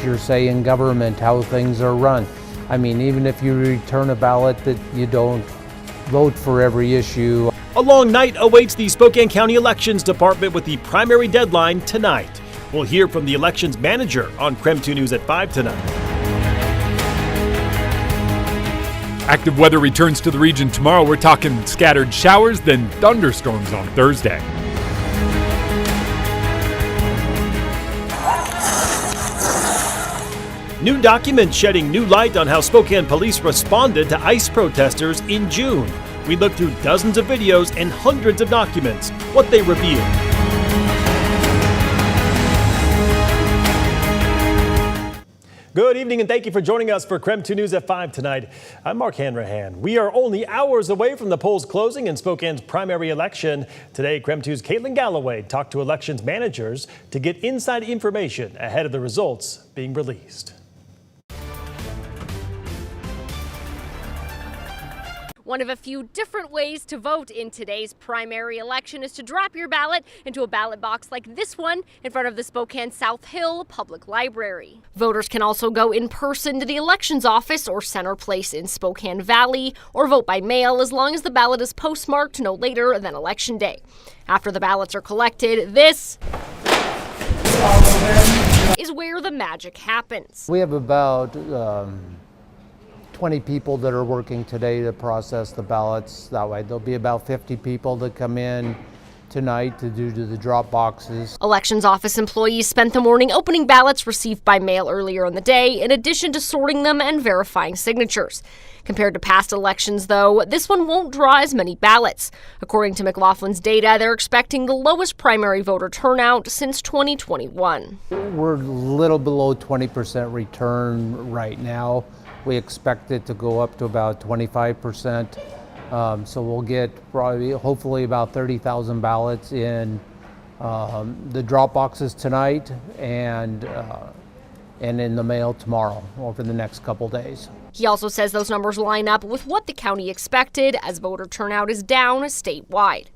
your say in government, how things are run. I mean, even if you return a ballot, that you don't vote for every issue. A long night awaits the Spokane County Elections Department with the primary deadline tonight. We'll hear from the elections manager on KREM 2 News at 5 tonight. Active weather returns to the region tomorrow. We're talking scattered showers, then thunderstorms on Thursday. New documents shedding new light on how Spokane police responded to ICE protesters in June. We looked through dozens of videos and hundreds of documents. What they revealed. Good evening and thank you for joining us for KREM 2 News at 5 tonight. I'm Mark Hanrahan. We are only hours away from the polls closing in Spokane's primary election. Today, KREM 2's Caitlin Galloway talked to elections managers to get inside information ahead of the results being released. One of a few different ways to vote in today's primary election is to drop your ballot into a ballot box like this one in front of the Spokane South Hill Public Library. Voters can also go in person to the elections office or center place in Spokane Valley or vote by mail as long as the ballot is postmarked no later than Election Day. After the ballots are collected, this is where the magic happens. We have about 20 people that are working today to process the ballots. That way there'll be about 50 people that come in tonight to do the drop boxes. Elections office employees spent the morning opening ballots received by mail earlier in the day, in addition to sorting them and verifying signatures. Compared to past elections, though, this one won't draw as many ballots. According to McLaughlin's data, they're expecting the lowest primary voter turnout since 2021. We're a little below 20% return right now. We expect it to go up to about 25%. So we'll get probably, hopefully, about 30,000 ballots in the drop boxes tonight and in the mail tomorrow over the next couple days. He also says those numbers line up with what the county expected as voter turnout is down statewide.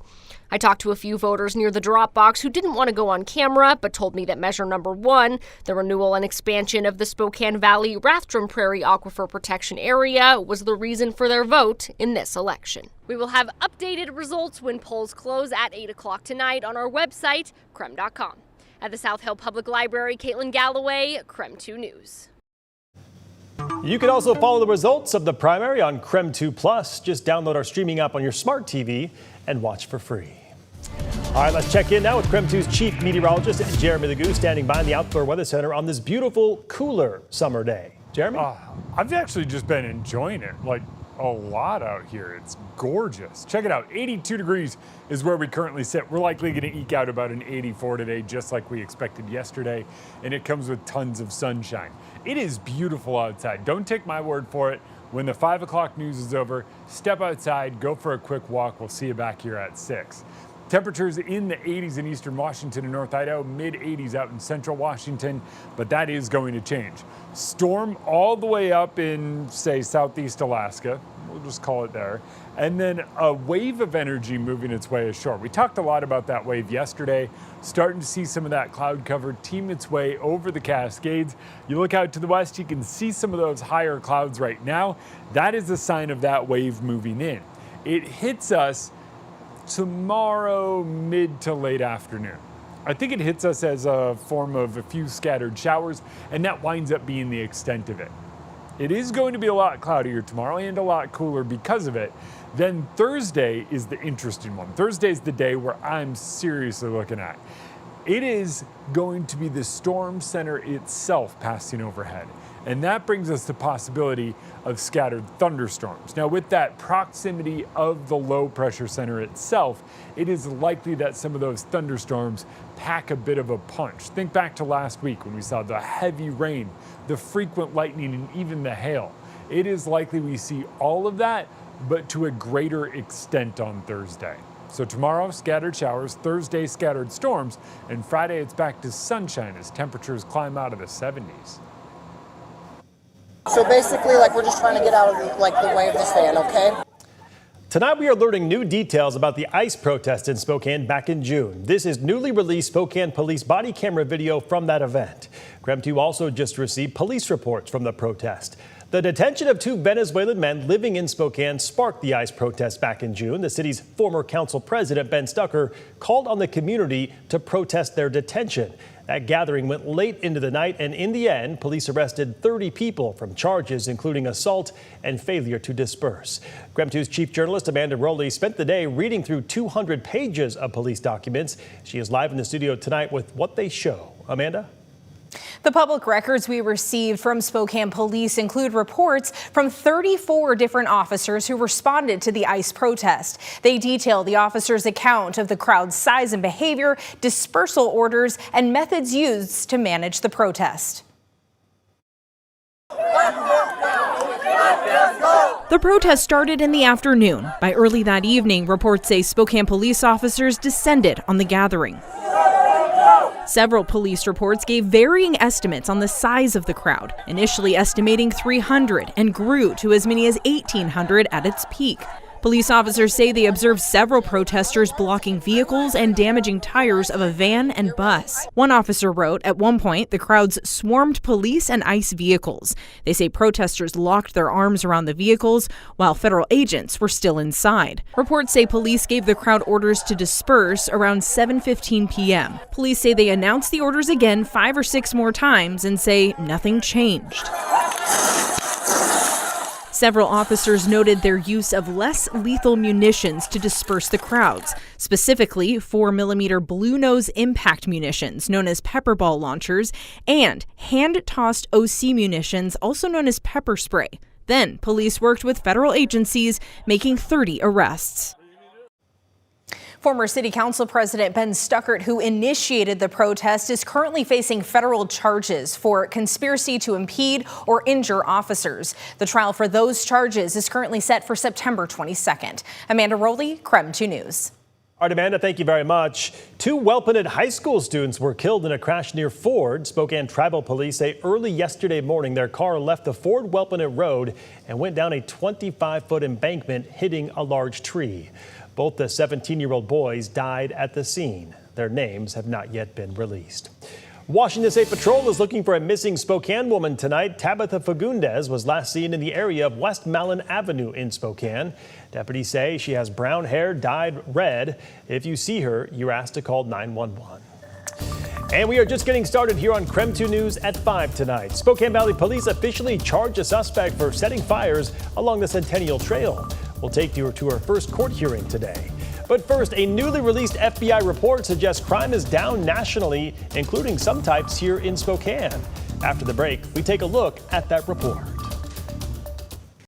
I talked to a few voters near the drop box who didn't want to go on camera, but told me that measure number 1, the renewal and expansion of the Spokane Valley Rathdrum Prairie Aquifer Protection Area, was the reason for their vote in this election. We will have updated results when polls close at 8 o'clock tonight on our website, KREM.com. At the South Hill Public Library, Caitlin Galloway, KREM 2 News. You can also follow the results of the primary on KREM 2 Plus. Just download our streaming app on your smart TV and watch for free. All right, let's check in now with KREM 2's chief meteorologist, Jeremy Legoo, standing by in the Outdoor Weather Center on this beautiful, cooler summer day. Jeremy? I've actually just been enjoying it, like a lot out here. It's gorgeous. Check it out. 82 degrees is where we currently sit. We're likely going to eke out about an 84 today, just like we expected yesterday, and it comes with tons of sunshine. It is beautiful outside. Don't take my word for it. When the 5 o'clock news is over, step outside, go for a quick walk. We'll see you back here at 6. Temperatures in the 80s in eastern Washington and North Idaho, mid 80s out in central Washington, but that is going to change. Storm all the way up in, say, southeast Alaska. We'll just call it there. And then a wave of energy moving its way ashore. We talked a lot about that wave yesterday, starting to see some of that cloud cover team its way over the Cascades. You look out to the west, you can see some of those higher clouds right now. That is a sign of that wave moving in. It hits us tomorrow mid to late afternoon. I think it hits us as a form of a few scattered showers, and that winds up being the extent of it. It is going to be a lot cloudier tomorrow and a lot cooler because of it. Then Thursday is the interesting one. Thursday is the day where I'm seriously looking at. It is going to be the storm center itself passing overhead. And that brings us the possibility of scattered thunderstorms. Now, with that proximity of the low pressure center itself, it is likely that some of those thunderstorms pack a bit of a punch. Think back to last week when we saw the heavy rain, the frequent lightning, and even the hail. It is likely we see all of that, but to a greater extent on Thursday. So tomorrow, scattered showers, Thursday, scattered storms, and Friday it's back to sunshine as temperatures climb out of the 70s. So basically, like, we're just trying to get out of the way of this van, okay? Tonight we are learning new details about the ICE protest in Spokane back in June. This is newly released Spokane police body camera video from that event. KREM 2 also just received police reports from the protest. The detention of 2 Venezuelan men living in Spokane sparked the ICE protest back in June. The city's former council president, Ben Stucker, called on the community to protest their detention. That gathering went late into the night, and in the end, police arrested 30 people from charges including assault and failure to disperse. KREM 2's chief journalist Amanda Rowley spent the day reading through 200 pages of police documents. She is live in the studio tonight with what they show. Amanda? The public records we received from Spokane police include reports from 34 different officers who responded to the ICE protest. They detail the officers' account of the crowd's size and behavior, dispersal orders, and methods used to manage the protest. The protest started in the afternoon. By early that evening, reports say Spokane police officers descended on the gathering. Several police reports gave varying estimates on the size of the crowd, initially estimating 300 and grew to as many as 1,800 at its peak. Police officers say they observed several protesters blocking vehicles and damaging tires of a van and bus. One officer wrote, at one point, the crowds swarmed police and ICE vehicles. They say protesters locked their arms around the vehicles while federal agents were still inside. Reports say police gave the crowd orders to disperse around 7:15 p.m. Police say they announced the orders again 5 or 6 more times and say nothing changed. Several officers noted their use of less lethal munitions to disperse the crowds, specifically 4mm blue nose impact munitions, known as pepper ball launchers, and hand-tossed OC munitions, also known as pepper spray. Then, police worked with federal agencies, making 30 arrests. Former City Council President Ben Stuckert, who initiated the protest, is currently facing federal charges for conspiracy to impede or injure officers. The trial for those charges is currently set for September 22nd. Amanda Rowley, KREM 2 News. All right, Amanda, thank you very much. 2 Welpined high school students were killed in a crash near Ford. Spokane Tribal Police say early yesterday morning their car left the Ford Welpined Road and went down a 25-foot embankment, hitting a large tree. Both the 17-year-old boys died at the scene. Their names have not yet been released. Washington State Patrol is looking for a missing Spokane woman tonight. Tabitha Fagundes was last seen in the area of West Malin Avenue in Spokane. Deputies say she has brown hair dyed red. If you see her, you're asked to call 911. And we are just getting started here on KREM 2 News at 5 tonight. Spokane Valley Police officially charged a suspect for setting fires along the Centennial Trail. We'll take you to our first court hearing today. But first, a newly released FBI report suggests crime is down nationally, including some types here in Spokane. After the break, we take a look at that report.